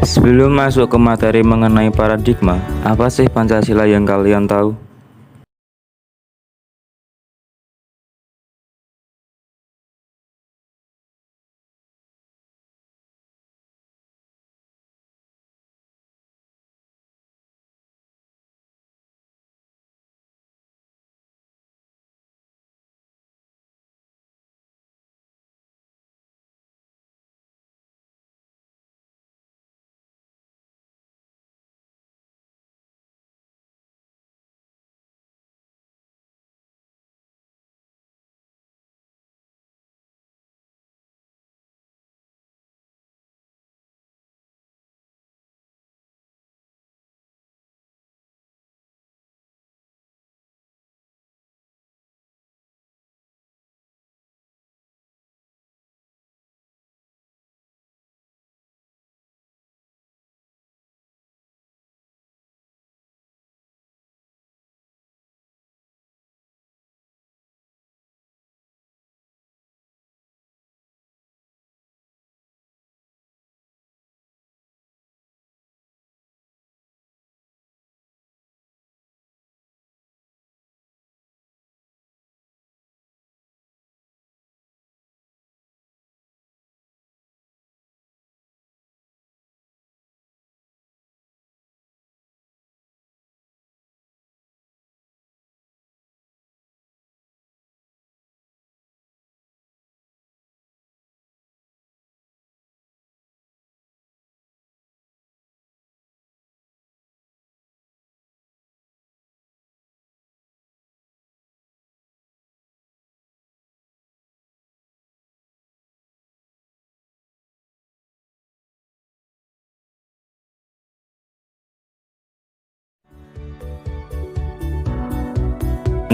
Sebelum masuk ke materi mengenai paradigma, apa sih Pancasila yang kalian tahu?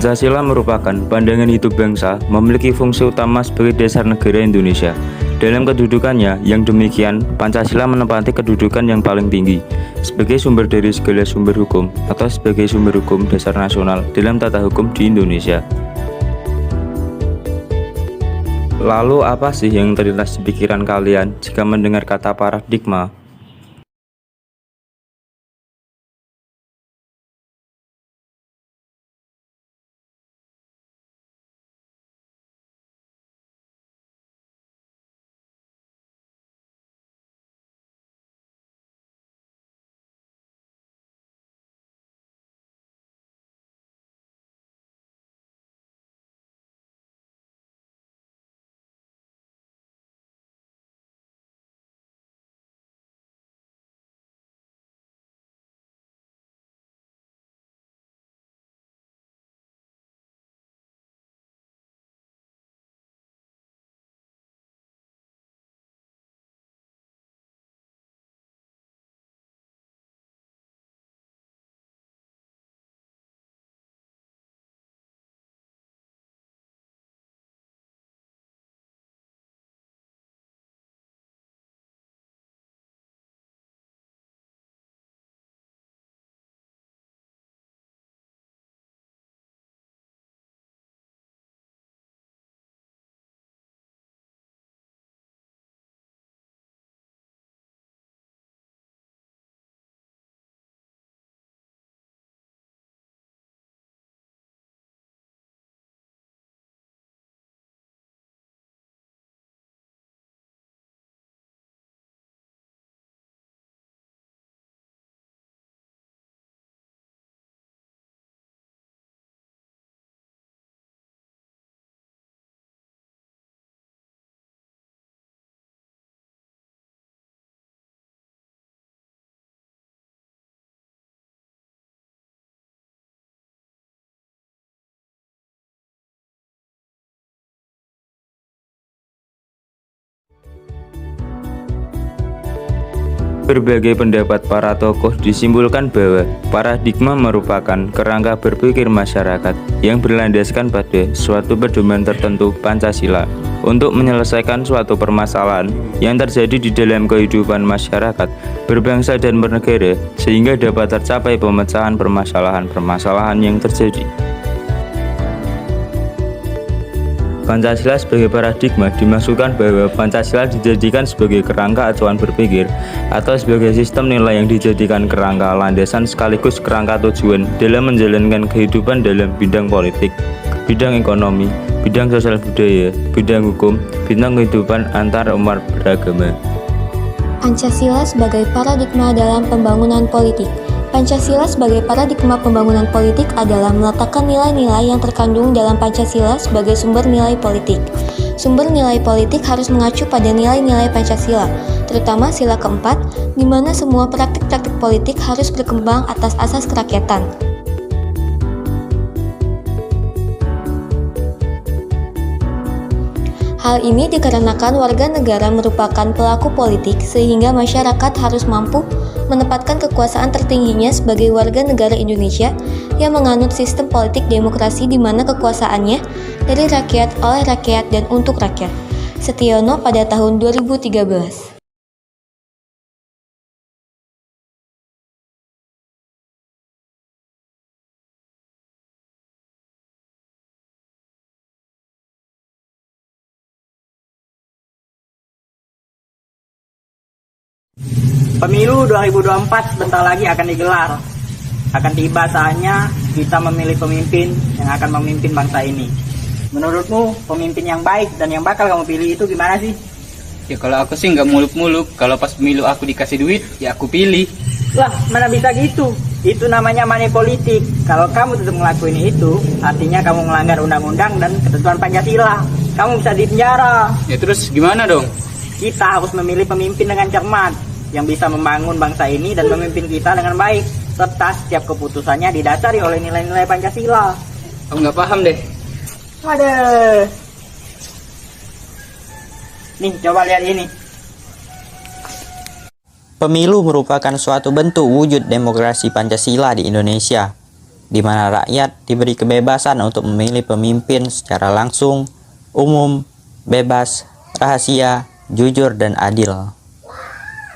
Pancasila merupakan pandangan hidup bangsa, memiliki fungsi utama sebagai dasar negara Indonesia. Dalam kedudukannya yang demikian, Pancasila menempati kedudukan yang paling tinggi sebagai sumber dari segala sumber hukum atau sebagai sumber hukum dasar nasional dalam tata hukum di Indonesia. Lalu apa sih yang terlintas di pikiran kalian jika mendengar kata paradigma? Berbagai pendapat para tokoh disimpulkan bahwa paradigma merupakan kerangka berpikir masyarakat yang berlandaskan pada suatu pedoman tertentu Pancasila untuk menyelesaikan suatu permasalahan yang terjadi di dalam kehidupan masyarakat berbangsa dan bernegara sehingga dapat tercapai pemecahan permasalahan-permasalahan yang terjadi. Pancasila sebagai paradigma dimaksudkan bahwa Pancasila dijadikan sebagai kerangka acuan berpikir atau sebagai sistem nilai yang dijadikan kerangka landasan sekaligus kerangka tujuan dalam menjalankan kehidupan dalam bidang politik, bidang ekonomi, bidang sosial budaya, bidang hukum, bidang kehidupan antar umat beragama. Pancasila sebagai paradigma dalam pembangunan politik. Pancasila sebagai paradigma pembangunan politik adalah meletakkan nilai-nilai yang terkandung dalam Pancasila sebagai sumber nilai politik. Sumber nilai politik harus mengacu pada nilai-nilai Pancasila, terutama sila keempat, di mana semua praktik-praktik politik harus berkembang atas asas kerakyatan. Hal ini dikarenakan warga negara merupakan pelaku politik sehingga masyarakat harus mampu menempatkan kekuasaan tertingginya sebagai warga negara Indonesia yang menganut sistem politik demokrasi di mana kekuasaannya dari rakyat, oleh rakyat, dan untuk rakyat. Setiono pada tahun 2013. Pemilu 2024 sebentar lagi akan digelar. Akan tiba saatnya kita memilih pemimpin yang akan memimpin bangsa ini. Menurutmu pemimpin yang baik dan yang bakal kamu pilih itu gimana sih? Ya kalau aku sih nggak muluk-muluk. Kalau pas pemilu aku dikasih duit, ya aku pilih. Lah, mana bisa gitu? Itu namanya money politik. Kalau kamu tetap ngelakuin itu, artinya kamu melanggar undang-undang dan ketentuan Pancasila. Kamu bisa dipenjara. Ya terus gimana dong? Kita harus memilih pemimpin dengan cermat, yang bisa membangun bangsa ini dan memimpin kita dengan baik, serta setiap keputusannya didasari oleh nilai-nilai Pancasila. Aku nggak paham deh. Waduh. Nih, coba lihat ini. Pemilu merupakan suatu bentuk wujud demokrasi Pancasila di Indonesia, di mana rakyat diberi kebebasan untuk memilih pemimpin secara langsung, umum, bebas, rahasia, jujur, dan adil.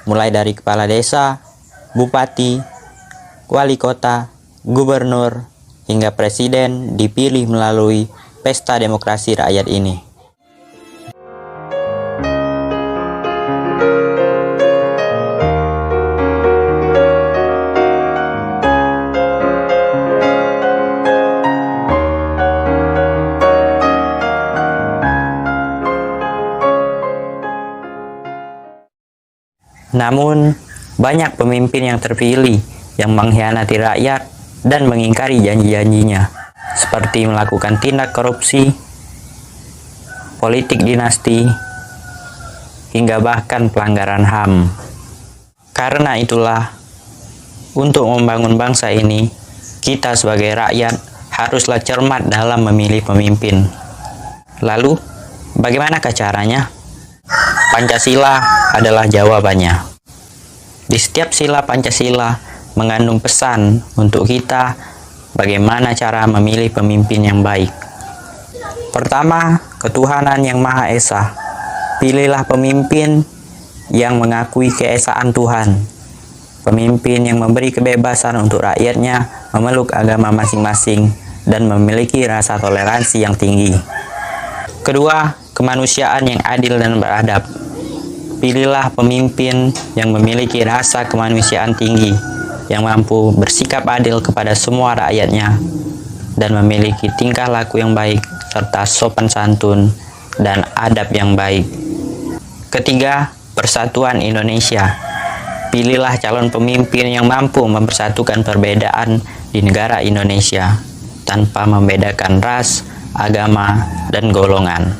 Mulai dari kepala desa, bupati, wali kota, gubernur, hingga presiden dipilih melalui pesta demokrasi rakyat ini. Namun, banyak pemimpin yang terpilih yang mengkhianati rakyat dan mengingkari janji-janjinya, seperti melakukan tindak korupsi, politik dinasti, hingga bahkan pelanggaran HAM. Karena itulah, untuk membangun bangsa ini, kita sebagai rakyat haruslah cermat dalam memilih pemimpin. Lalu, bagaimanakah caranya? Pancasila adalah jawabannya. Di setiap sila Pancasila mengandung pesan untuk kita bagaimana cara memilih pemimpin yang baik. Pertama, ketuhanan yang Maha Esa. Pilihlah pemimpin yang mengakui keesaan Tuhan. Pemimpin yang memberi kebebasan untuk rakyatnya memeluk agama masing-masing dan memiliki rasa toleransi yang tinggi. Kedua, kemanusiaan yang adil dan beradab. Pilihlah pemimpin yang memiliki rasa kemanusiaan tinggi, yang mampu bersikap adil kepada semua rakyatnya, dan memiliki tingkah laku yang baik, serta sopan santun dan adab yang baik. Ketiga, persatuan Indonesia. Pilihlah calon pemimpin yang mampu mempersatukan perbedaan di negara Indonesia, tanpa membedakan ras, agama, dan golongan.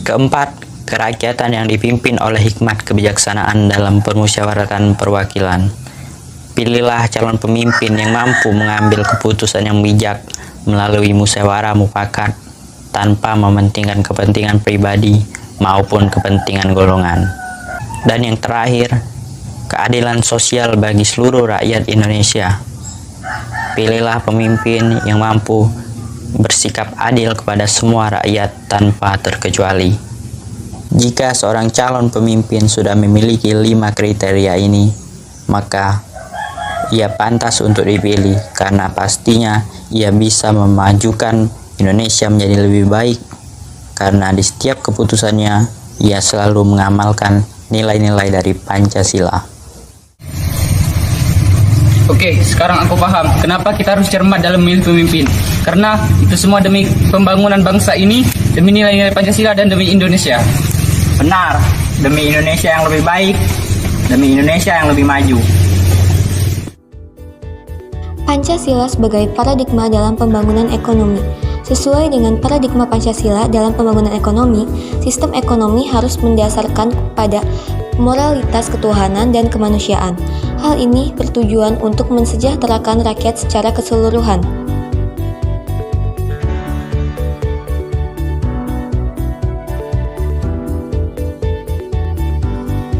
Keempat, kerakyatan yang dipimpin oleh hikmat kebijaksanaan dalam permusyawaratan perwakilan. Pilihlah calon pemimpin yang mampu mengambil keputusan yang bijak melalui musyawarah mufakat tanpa mementingkan kepentingan pribadi maupun kepentingan golongan. Dan yang terakhir, keadilan sosial bagi seluruh rakyat Indonesia. Pilihlah pemimpin yang mampu bersikap adil kepada semua rakyat tanpa terkecuali. Jika seorang calon pemimpin sudah memiliki 5 kriteria ini, maka ia pantas untuk dipilih karena pastinya ia bisa memajukan Indonesia menjadi lebih baik karena di setiap keputusannya ia selalu mengamalkan nilai-nilai dari Pancasila. Oke, sekarang aku paham kenapa kita harus cermat dalam memilih pemimpin. Karena itu semua demi pembangunan bangsa ini, demi nilai-nilai Pancasila dan demi Indonesia. Benar, demi Indonesia yang lebih baik, demi Indonesia yang lebih maju. Pancasila sebagai paradigma dalam pembangunan ekonomi. Sesuai dengan paradigma Pancasila dalam pembangunan ekonomi, sistem ekonomi harus mendasarkan pada moralitas ketuhanan dan kemanusiaan. Hal ini bertujuan untuk mensejahterakan rakyat secara keseluruhan.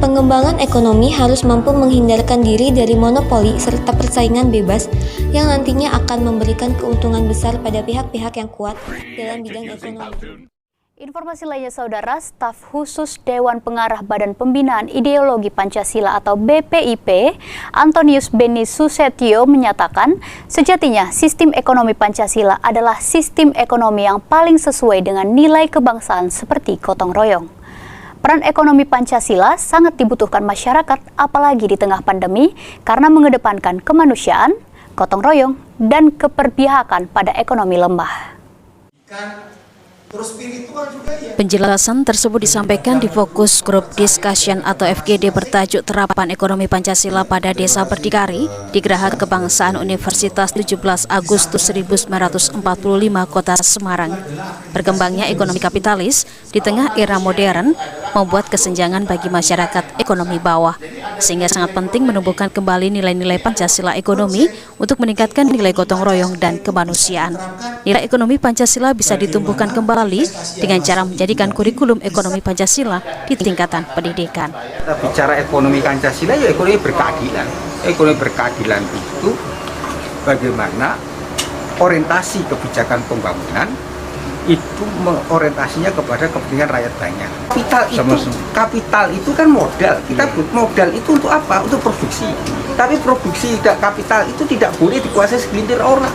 Pengembangan ekonomi harus mampu menghindarkan diri dari monopoli serta persaingan bebas yang nantinya akan memberikan keuntungan besar pada pihak-pihak yang kuat dalam bidang ekonomi. Informasi lainnya saudara, staf khusus Dewan Pengarah Badan Pembinaan Ideologi Pancasila atau BPIP, Antonius Beni Susetio menyatakan sejatinya sistem ekonomi Pancasila adalah sistem ekonomi yang paling sesuai dengan nilai kebangsaan seperti gotong royong. Peran ekonomi Pancasila sangat dibutuhkan masyarakat apalagi di tengah pandemi karena mengedepankan kemanusiaan, gotong royong, dan keberpihakan pada ekonomi lemah. Penjelasan tersebut disampaikan di Fokus Group Discussion atau FGD bertajuk Terapan Ekonomi Pancasila pada Desa Berdikari di Geraha Kebangsaan Universitas 17 Agustus 1945 Kota Semarang. Berkembangnya ekonomi kapitalis di tengah era modern membuat kesenjangan bagi masyarakat ekonomi bawah, sehingga sangat penting menumbuhkan kembali nilai-nilai Pancasila ekonomi untuk meningkatkan nilai gotong royong dan kemanusiaan. Nilai ekonomi Pancasila bisa ditumbuhkan kembali dengan cara menjadikan kurikulum ekonomi Pancasila di tingkatan pendidikan. Kita bicara ekonomi Pancasila, ya ekonomi berkeadilan. Ekonomi berkeadilan itu bagaimana orientasi kebijakan pembangunan itu orientasinya kepada kepentingan rakyat banyak. Kapital itu kan modal. Kita modal itu untuk apa? Untuk produksi. Tapi produksi kapital itu tidak boleh dikuasai segelintir orang.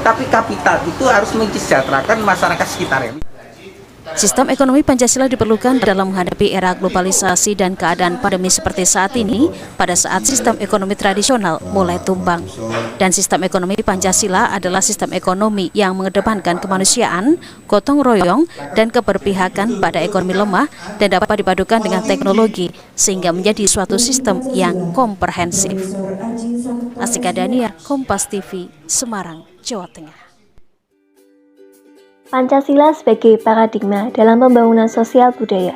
Tapi kapital itu harus mensejahterakan masyarakat sekitarnya. Sistem ekonomi Pancasila diperlukan dalam menghadapi era globalisasi dan keadaan pandemi seperti saat ini, pada saat sistem ekonomi tradisional mulai tumbang. Dan sistem ekonomi Pancasila adalah sistem ekonomi yang mengedepankan kemanusiaan, gotong royong, dan keberpihakan pada ekonomi lemah dan dapat dipadukan dengan teknologi, sehingga menjadi suatu sistem yang komprehensif. Astika Daniar, Kompas TV, Semarang, Jawa Tengah. Pancasila sebagai paradigma dalam pembangunan sosial budaya.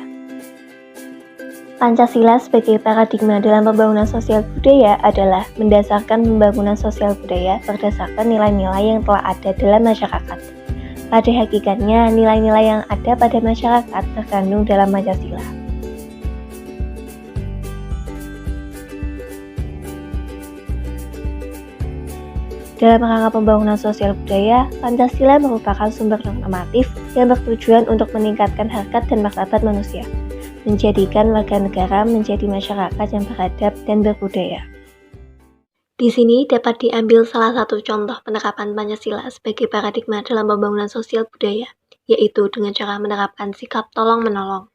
Pancasila sebagai paradigma dalam pembangunan sosial budaya adalah mendasarkan pembangunan sosial budaya berdasarkan nilai-nilai yang telah ada dalam masyarakat. Pada hakikatnya, nilai-nilai yang ada pada masyarakat terkandung dalam Pancasila. Dalam rangka pembangunan sosial budaya, Pancasila merupakan sumber normatif yang bertujuan untuk meningkatkan harkat dan martabat manusia, menjadikan warga negara menjadi masyarakat yang beradab dan berbudaya. Di sini dapat diambil salah satu contoh penerapan Pancasila sebagai paradigma dalam pembangunan sosial budaya, yaitu dengan cara menerapkan sikap tolong-menolong.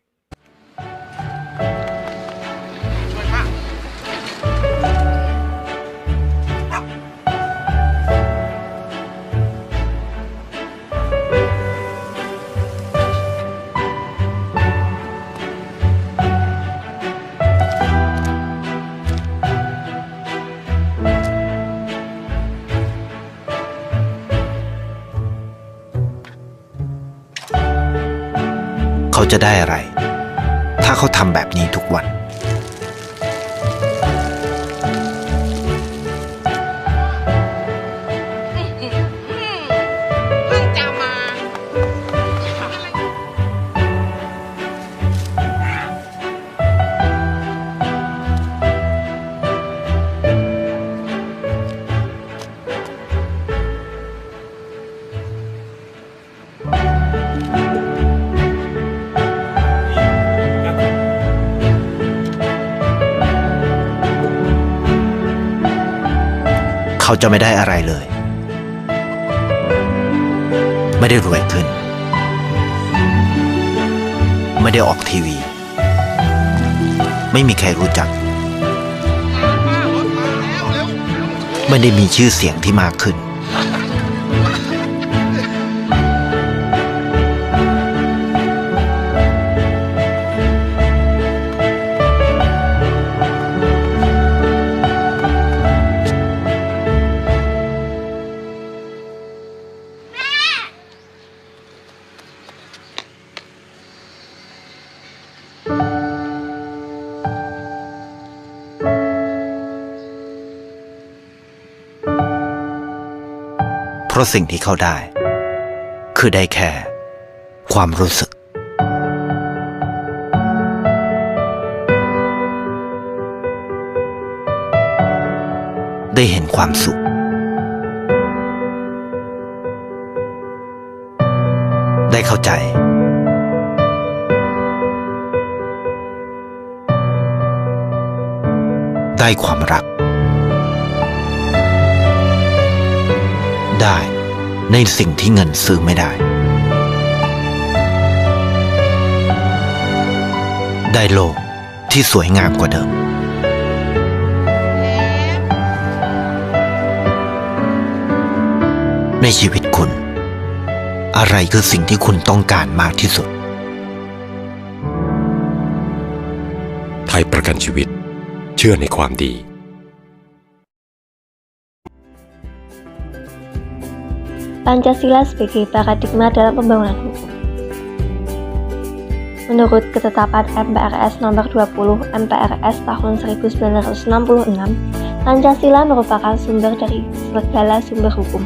เขาจะได้อะไรถ้าเขาทำแบบนี้ทุกวัน เขาจะไม่ได้อะไรเลยไม่ได้รวยขึ้น ไม่ได้ออกทีวี ไม่มีใครรู้จัก ไม่ได้มีชื่อเสียงที่มากขึ้น เพราะสิ่งที่เขาได้ คือได้แค่ความรู้สึก ได้เห็นความสุข ได้เข้าใจ ได้ความรัก ได้ในสิ่งที่เงินซื้อไม่ได้ ได้โลกที่สวยงามกว่าเดิม ในชีวิตคุณ อะไรคือสิ่งที่คุณต้องการมากที่สุด ไทยประกันชีวิตเชื่อในความดี Pancasila sebagai paradigma dalam pembangunan hukum. Menurut ketetapan MPRS nomor 20 MPRS tahun 1966, Pancasila merupakan sumber dari segala sumber hukum.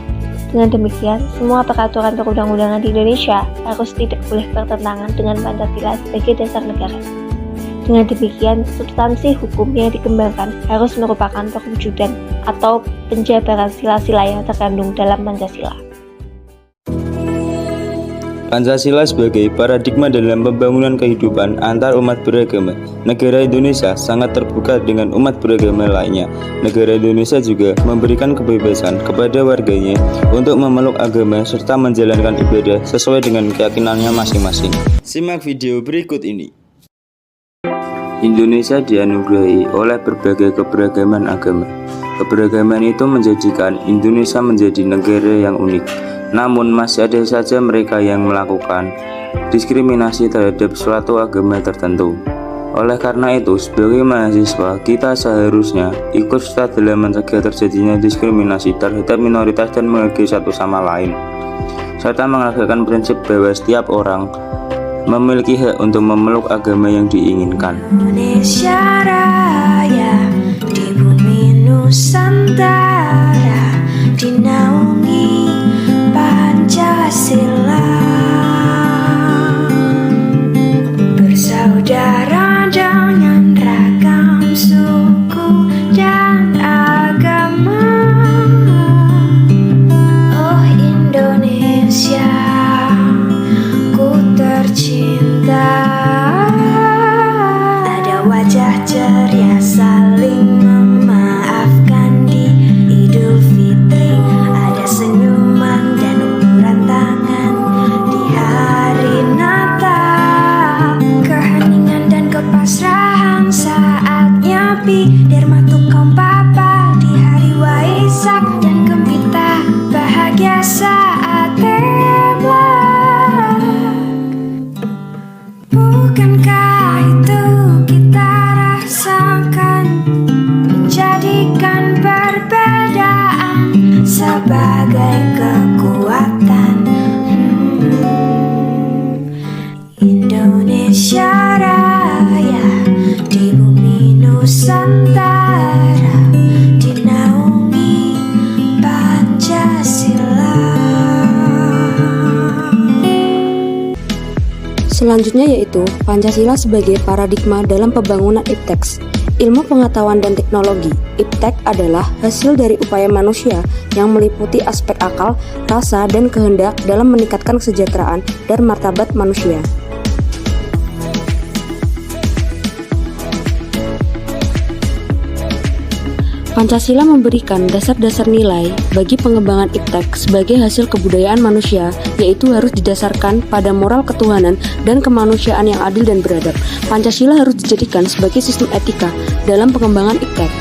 Dengan demikian, semua peraturan perundang-undangan di Indonesia harus tidak boleh bertentangan dengan Pancasila sebagai dasar negara. Dengan demikian, substansi hukum yang dikembangkan harus merupakan perwujudan atau penjabaran sila-sila yang terkandung dalam Pancasila. Pancasila sebagai paradigma dalam pembangunan kehidupan antar umat beragama. Negara Indonesia sangat terbuka dengan umat beragama lainnya. Negara Indonesia juga memberikan kebebasan kepada warganya untuk memeluk agama serta menjalankan ibadah sesuai dengan keyakinannya masing-masing. Simak video berikut ini. Indonesia dianugerahi oleh berbagai keberagaman agama. Keberagaman itu menjadikan Indonesia menjadi negara yang unik. Namun masih ada saja mereka yang melakukan diskriminasi terhadap suatu agama tertentu. Oleh karena itu, sebagai mahasiswa, kita seharusnya ikut serta dalam mencegah terjadinya diskriminasi terhadap minoritas dan menghargai satu sama lain, serta menghargai prinsip bahwa setiap orang memiliki hak untuk memeluk agama yang diinginkan. Indonesia Raya di bumi Nusantara dinaungi Pancasila, bersaudara dengan ragam suku dan agama. Oh Indonesia, ku tercinta. Ada wajah ceria saling memaafkan di Idul Fitri. Ada senyuman dan uluran tangan di hari Natal. Keheningan dan kepasrahan saat nyepi. Dermatu kaum papa di hari Waisak. Dan gembira bahagia saat Imlek. Bukankah itu kita rasakan, menjadikan perbedaan sebagai kekuatan. Indonesia Raya di bumi Nusantara dinaungi Pancasila. Selanjutnya yaitu Pancasila sebagai paradigma dalam pembangunan IPTEK, ilmu pengetahuan dan teknologi. IPTEK adalah hasil dari upaya manusia yang meliputi aspek akal, rasa, dan kehendak dalam meningkatkan kesejahteraan dan martabat manusia. Pancasila memberikan dasar-dasar nilai bagi pengembangan iptek sebagai hasil kebudayaan manusia, yaitu harus didasarkan pada moral ketuhanan dan kemanusiaan yang adil dan beradab. Pancasila harus dijadikan sebagai sistem etika dalam pengembangan iptek.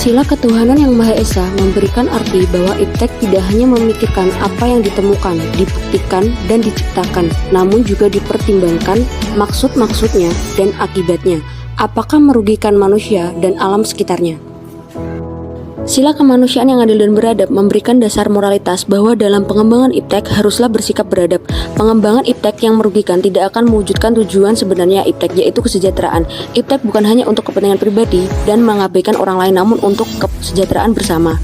Sila ketuhanan yang Maha Esa memberikan arti bahwa iptek tidak hanya memikirkan apa yang ditemukan, dibuktikan, dan diciptakan, namun juga dipertimbangkan maksud-maksudnya dan akibatnya, apakah merugikan manusia dan alam sekitarnya. Sila kemanusiaan yang adil dan beradab memberikan dasar moralitas bahwa dalam pengembangan iptek haruslah bersikap beradab. Pengembangan iptek yang merugikan tidak akan mewujudkan tujuan sebenarnya iptek, yaitu kesejahteraan. Iptek bukan hanya untuk kepentingan pribadi dan mengabaikan orang lain, namun untuk kesejahteraan bersama.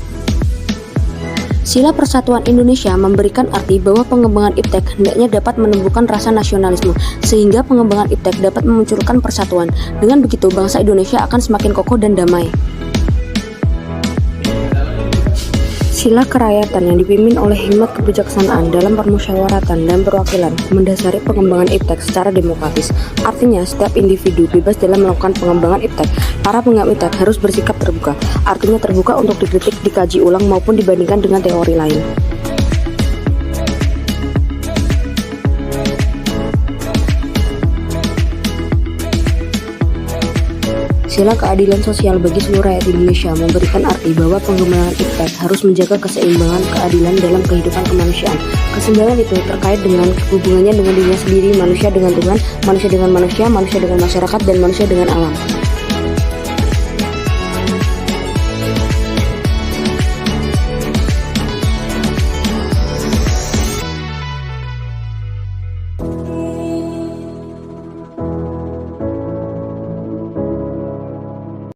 Sila Persatuan Indonesia memberikan arti bahwa pengembangan iptek hendaknya dapat menumbuhkan rasa nasionalisme, sehingga pengembangan iptek dapat memunculkan persatuan. Dengan begitu, bangsa Indonesia akan semakin kokoh dan damai. Sila kerakyatan yang dipimpin oleh hikmat kebijaksanaan dalam permusyawaratan dan perwakilan mendasari pengembangan iptek secara demokratis. Artinya, setiap individu bebas dalam melakukan pengembangan iptek. Para pengembang iptek harus bersikap terbuka. Artinya terbuka untuk dikritik, dikaji ulang maupun dibandingkan dengan teori lain. Sila keadilan sosial bagi seluruh rakyat Indonesia memberikan arti bahwa pengembangan iptek harus menjaga keseimbangan keadilan dalam kehidupan kemanusiaan. Keseimbangan itu terkait dengan hubungannya dengan dirinya sendiri, manusia dengan Tuhan, manusia dengan manusia, manusia dengan masyarakat, dan manusia dengan alam.